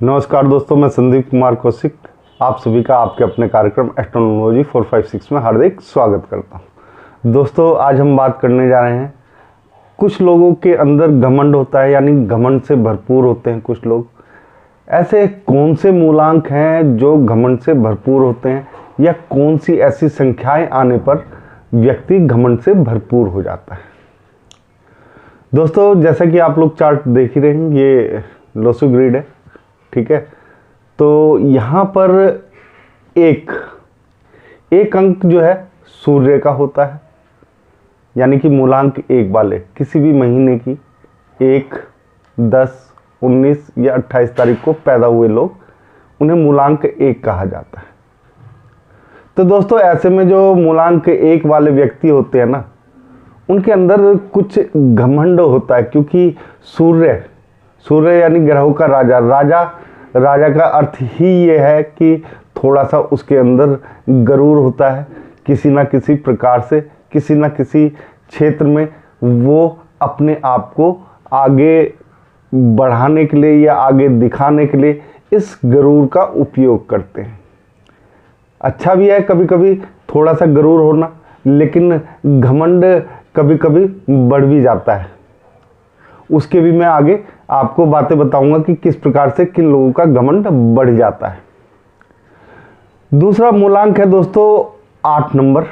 नमस्कार दोस्तों, मैं संदीप कुमार कौशिक आप सभी का आपके अपने कार्यक्रम एस्ट्रोनॉलॉजी 456 में हार्दिक स्वागत करता हूं। दोस्तों, आज हम बात करने जा रहे हैं, कुछ लोगों के अंदर घमंड होता है, यानी घमंड से भरपूर होते हैं कुछ लोग। ऐसे कौन से मूलांक हैं जो घमंड से भरपूर होते हैं, या कौन सी ऐसी संख्याएं आने पर व्यक्ति घमंड से भरपूर हो जाता है। दोस्तों, जैसा कि आप लोग चार्ट देख ही रहे हैं, ये लोसू ग्रिड है, ठीक है। तो यहाँ पर एक अंक जो है सूर्य का होता है, यानी कि मूलांक 1 वाले किसी भी महीने की 1, 10, 19 या 28 तारीख को पैदा हुए लोग, उन्हें मूलांक 1 कहा जाता है। तो दोस्तों, ऐसे में जो मूलांक 1 वाले व्यक्ति होते हैं ना, उनके अंदर कुछ घमंड होता है, क्योंकि सूर्य यानी ग्रहों का राजा का अर्थ ही ये है कि थोड़ा सा उसके अंदर गरूर होता है। किसी ना किसी प्रकार से, किसी ना किसी क्षेत्र में वो अपने आप को आगे बढ़ाने के लिए या आगे दिखाने के लिए इस गरूर का उपयोग करते हैं। अच्छा भी है कभी कभी थोड़ा सा गरूर होना, लेकिन घमंड कभी कभी बढ़ भी जाता है। उसके भी मैं आगे आपको बातें बताऊंगा कि किस प्रकार से किन लोगों का घमंड बढ़ जाता है। दूसरा मूलांक है दोस्तों 8 नंबर,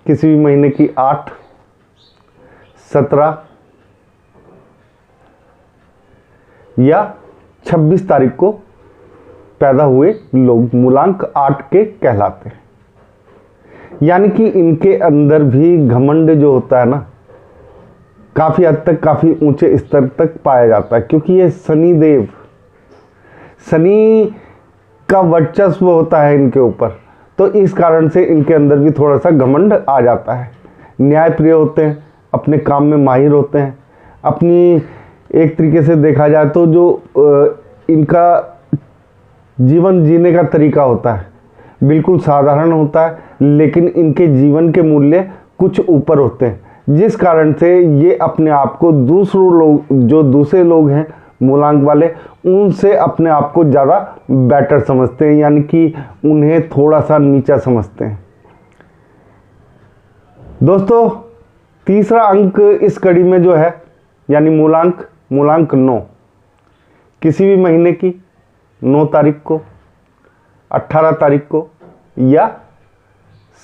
किसी भी महीने की 8, 17 या 26 तारीख को पैदा हुए लोग मूलांक 8 के कहलाते हैं। यानी कि इनके अंदर भी घमंड जो होता है ना, काफ़ी हद तक, काफ़ी ऊंचे स्तर तक पाया जाता है, क्योंकि ये शनि का वर्चस्व होता है इनके ऊपर। तो इस कारण से इनके अंदर भी थोड़ा सा घमंड आ जाता है। न्यायप्रिय होते हैं, अपने काम में माहिर होते हैं। अपनी एक तरीके से देखा जाए तो जो इनका जीवन जीने का तरीका होता है बिल्कुल साधारण होता है, लेकिन इनके जीवन के मूल्य कुछ ऊपर होते हैं, जिस कारण से ये अपने आप को दूसरे लोग हैं मूलांक वाले, उनसे अपने आप को ज़्यादा बेटर समझते हैं, यानी कि उन्हें थोड़ा सा नीचा समझते हैं। दोस्तों, तीसरा अंक इस कड़ी में जो है, यानी मूलांक 9, किसी भी महीने की 9 तारीख को, 18 तारीख को या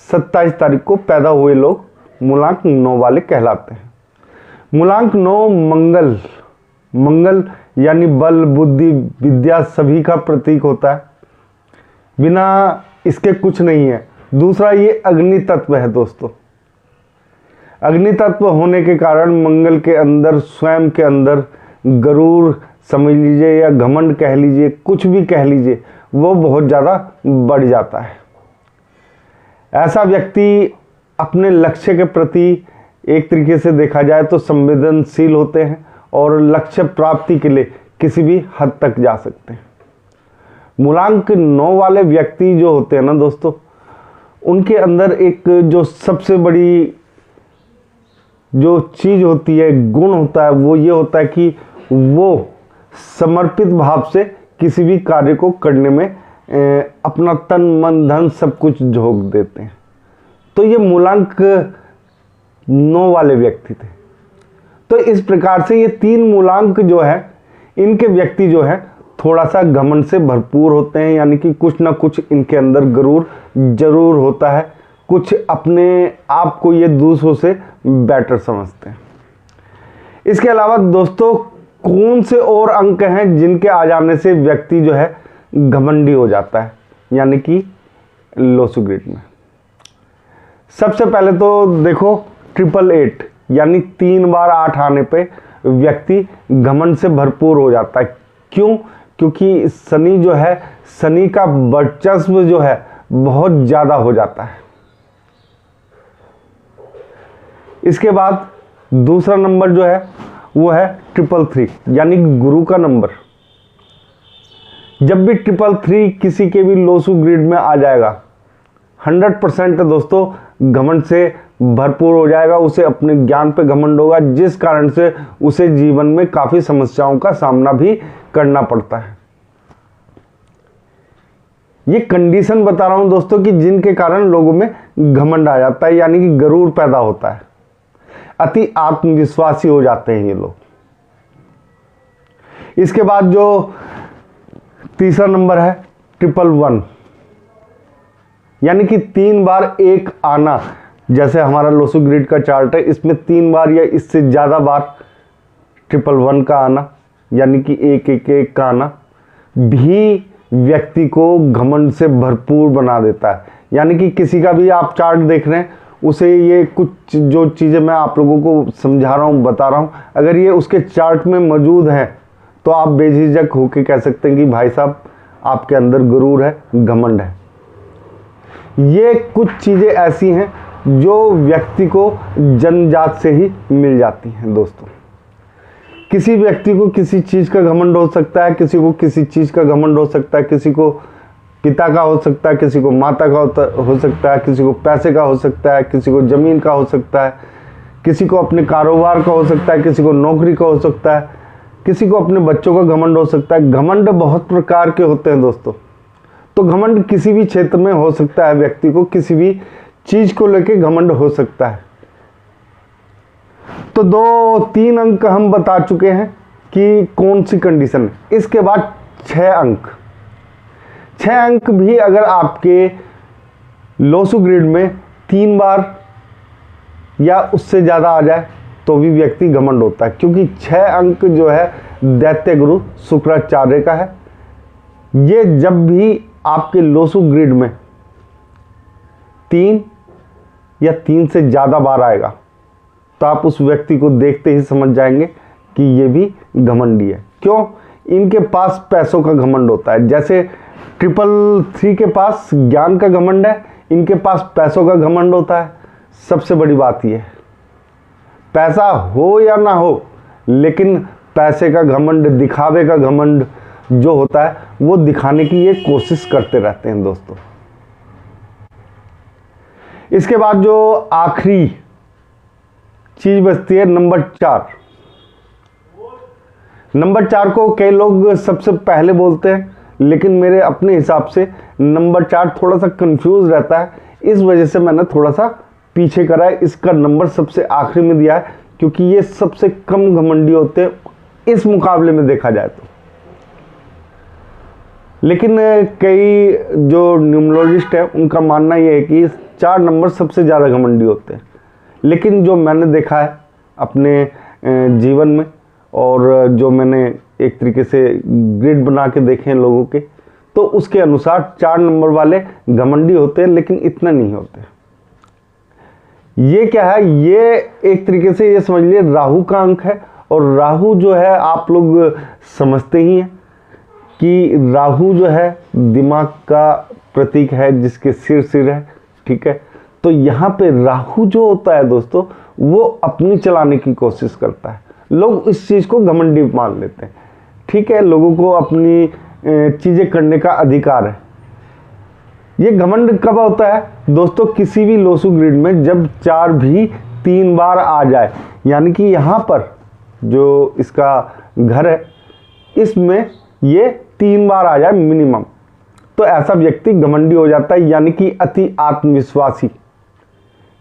27 तारीख को पैदा हुए लोग मूलांक 9 वाले कहलाते हैं। मूलांक 9 मंगल यानी बल, बुद्धि, विद्या सभी का प्रतीक होता है। बिना इसके कुछ नहीं है। दूसरा, ये अग्नि तत्व है दोस्तों। अग्नि तत्व होने के कारण मंगल के अंदर, स्वयं के अंदर गरूर समझ लीजिए या घमंड कह लीजिए, कुछ भी कह लीजिए, वो बहुत ज़्यादा बढ़ जाता है। ऐसा व्यक्ति अपने लक्ष्य के प्रति एक तरीके से देखा जाए तो संवेदनशील होते हैं और लक्ष्य प्राप्ति के लिए किसी भी हद तक जा सकते हैं। मूलांक 9 वाले व्यक्ति जो होते हैं ना दोस्तों, उनके अंदर एक जो सबसे बड़ी जो चीज़ होती है, गुण होता है, वो ये होता है कि वो समर्पित भाव से किसी भी कार्य को करने में अपना तन मन धन सब कुछ झोंक देते हैं। तो ये मूलांक 9 वाले व्यक्ति थे। तो इस प्रकार से ये 3 मूलांक जो है, इनके व्यक्ति जो है थोड़ा सा घमंड से भरपूर होते हैं, यानी कि कुछ ना कुछ इनके अंदर गरूर जरूर होता है। कुछ अपने आप को ये दूसरों से बेटर समझते हैं। इसके अलावा दोस्तों, कौन से और अंक हैं जिनके आ जाने से व्यक्ति जो है घमंडी हो जाता है, यानी कि लोसू ग्रिड में। सबसे पहले तो देखो 888, यानी 3 बार 8 आने पे व्यक्ति घमंड से भरपूर हो जाता है। क्यों? क्योंकि शनि जो है, शनि का वर्चस्व जो है बहुत ज़्यादा हो जाता है। इसके बाद दूसरा नंबर जो है वो है 333, यानी गुरु का नंबर। जब भी 333 किसी के भी लोसू ग्रिड में आ जाएगा, 100% दोस्तों घमंड से भरपूर हो जाएगा। उसे अपने ज्ञान पे घमंड होगा, जिस कारण से उसे जीवन में काफ़ी समस्याओं का सामना भी करना पड़ता है। ये कंडीशन बता रहा हूं दोस्तों कि जिनके कारण लोगों में घमंड आ जाता है, यानी कि गरूर पैदा होता है, अति आत्मविश्वासी हो जाते हैं ये लोग। इसके बाद जो तीसरा नंबर है 111, यानी कि 3 बार एक आना। जैसे हमारा लोसू ग्रिड का चार्ट है, इसमें 3 बार या इससे ज़्यादा बार 111 का आना, यानी कि 111 का आना भी व्यक्ति को घमंड से भरपूर बना देता है। यानी कि किसी का भी आप चार्ट देख रहे हैं, उसे ये कुछ जो चीज़ें मैं आप लोगों को समझा रहा हूँ, बता रहा हूँ, अगर ये उसके चार्ट में मौजूद है तो आप बेझिझक होकर कह सकते हैं कि भाई साहब आपके अंदर गुरूर है, घमंड है। ये कुछ चीज़ें ऐसी हैं जो व्यक्ति को जन्मजात से ही मिल जाती हैं दोस्तों। किसी व्यक्ति को किसी चीज़ का घमंड हो सकता है, किसी को किसी चीज़ का घमंड हो सकता है, किसी को पिता का हो सकता है, किसी को माता का हो सकता है, किसी को पैसे का हो सकता है, किसी को ज़मीन का हो सकता है, किसी को अपने कारोबार का हो सकता है, किसी को नौकरी का हो सकता है, किसी को अपने बच्चों का घमंड हो सकता है। घमंड बहुत प्रकार के होते हैं दोस्तों। तो घमंड किसी भी क्षेत्र में हो सकता है, व्यक्ति को किसी भी चीज़ को लेके घमंड हो सकता है। तो 2-3 अंक हम बता चुके हैं कि कौन सी कंडीशन है। इसके बाद 6 अंक, 6 अंक भी अगर आपके लोसू ग्रिड में 3 बार या उससे ज़्यादा आ जाए तो भी व्यक्ति घमंड होता है, क्योंकि 6 अंक जो है दैत्य गुरु शुक्राचार्य का है। ये जब भी आपके लोसू ग्रिड में 3 या 3 से ज़्यादा बार आएगा तो आप उस व्यक्ति को देखते ही समझ जाएंगे कि ये भी घमंडी है। क्यों? इनके पास पैसों का घमंड होता है। जैसे 333 के पास ज्ञान का घमंड है, इनके पास पैसों का घमंड होता है। सबसे बड़ी बात यह है, पैसा हो या ना हो, लेकिन पैसे का घमंड, दिखावे का घमंड जो होता है वो दिखाने की ये कोशिश करते रहते हैं दोस्तों। इसके बाद जो आखिरी चीज बचती है नंबर 4। नंबर 4 को कई लोग सबसे पहले बोलते हैं, लेकिन मेरे अपने हिसाब से नंबर 4 थोड़ा सा कंफ्यूज रहता है। इस वजह से मैंने थोड़ा सा पीछे करा है, इसका नंबर सबसे आखिरी में दिया है, क्योंकि ये सबसे कम घमंडी होते हैं इस मुकाबले में देखा जाए तो। लेकिन कई जो न्यूमरोलॉजिस्ट हैं उनका मानना यह है कि 4 नंबर सबसे ज़्यादा घमंडी होते हैं। लेकिन जो मैंने देखा है अपने जीवन में, और जो मैंने एक तरीके से ग्रिड बना के देखे हैं लोगों के, तो उसके अनुसार 4 नंबर वाले घमंडी होते हैं, लेकिन इतना नहीं होते। ये क्या है? ये एक तरीके से ये समझ लिए राहु का अंक है। और राहु जो है आप लोग समझते ही हैं कि राहु जो है दिमाग का प्रतीक है, जिसके सिर है, ठीक है। तो यहाँ पे राहु जो होता है दोस्तों, वो अपनी चलाने की कोशिश करता है। लोग इस चीज़ को घमंडी मान लेते हैं, ठीक है। लोगों को अपनी चीज़ें करने का अधिकार है। ये घमंड कब होता है दोस्तों? किसी भी लोसू ग्रिड में जब 4 भी 3 बार आ जाए, यानी कि यहाँ पर जो इसका घर है इसमें ये 3 बार आ जाए मिनिमम, तो ऐसा व्यक्ति घमंडी हो जाता है, यानी कि अति आत्मविश्वासी।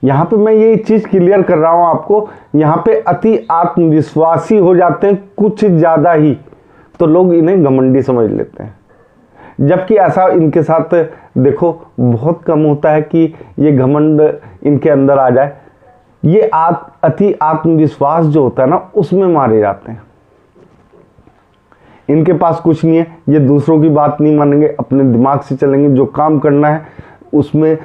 यहाँ पे मैं ये चीज़ क्लियर कर रहा हूँ आपको, यहाँ पे अति आत्मविश्वासी हो जाते हैं कुछ ज़्यादा ही, तो लोग इन्हें घमंडी समझ लेते हैं। जबकि ऐसा इनके साथ देखो बहुत कम होता है कि ये घमंड इनके अंदर आ जाए। ये अति आत्मविश्वास जो होता है ना, उसमें मारे जाते हैं। इनके पास कुछ नहीं है, ये दूसरों की बात नहीं मानेंगे, अपने दिमाग से चलेंगे। जो काम करना है उसमें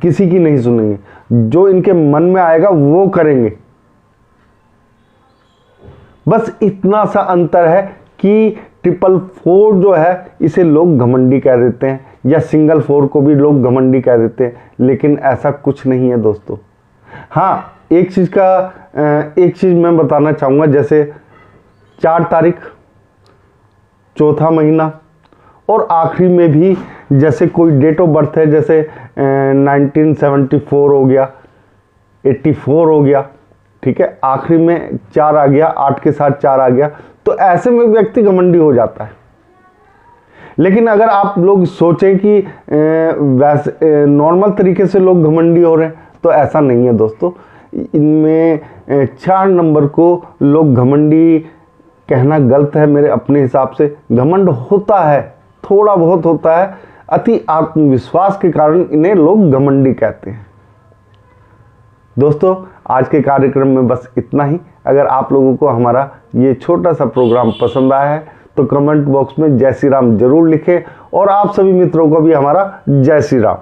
किसी की नहीं सुनेंगे, जो इनके मन में आएगा वो करेंगे। बस इतना सा अंतर है कि 444 जो है इसे लोग घमंडी कह देते हैं, या सिंगल 4 को भी लोग घमंडी कह देते हैं, लेकिन ऐसा कुछ नहीं है दोस्तों। हाँ, एक चीज़ मैं बताना चाहूँगा, जैसे 4 तारीख, चौथा महीना, और आखिरी में भी जैसे कोई डेट ऑफ बर्थ है, जैसे 1974 हो गया, 84 हो गया, ठीक है, आखिरी में 4 आ गया, 8 के साथ 4 आ गया, तो ऐसे में व्यक्ति घमंडी हो जाता है। लेकिन अगर आप लोग सोचें कि वैसे नॉर्मल तरीके से लोग घमंडी हो रहे हैं, तो ऐसा नहीं है दोस्तों। इनमें 4 नंबर को लोग घमंडी कहना गलत है मेरे अपने हिसाब से। घमंड होता है, थोड़ा बहुत होता है, अति आत्मविश्वास के कारण इन्हें लोग घमंडी कहते हैं। दोस्तों आज के कार्यक्रम में बस इतना ही। अगर आप लोगों को हमारा ये छोटा सा प्रोग्राम पसंद आया है तो कमेंट बॉक्स में जय श्री राम जरूर लिखें, और आप सभी मित्रों को भी हमारा जय श्री राम।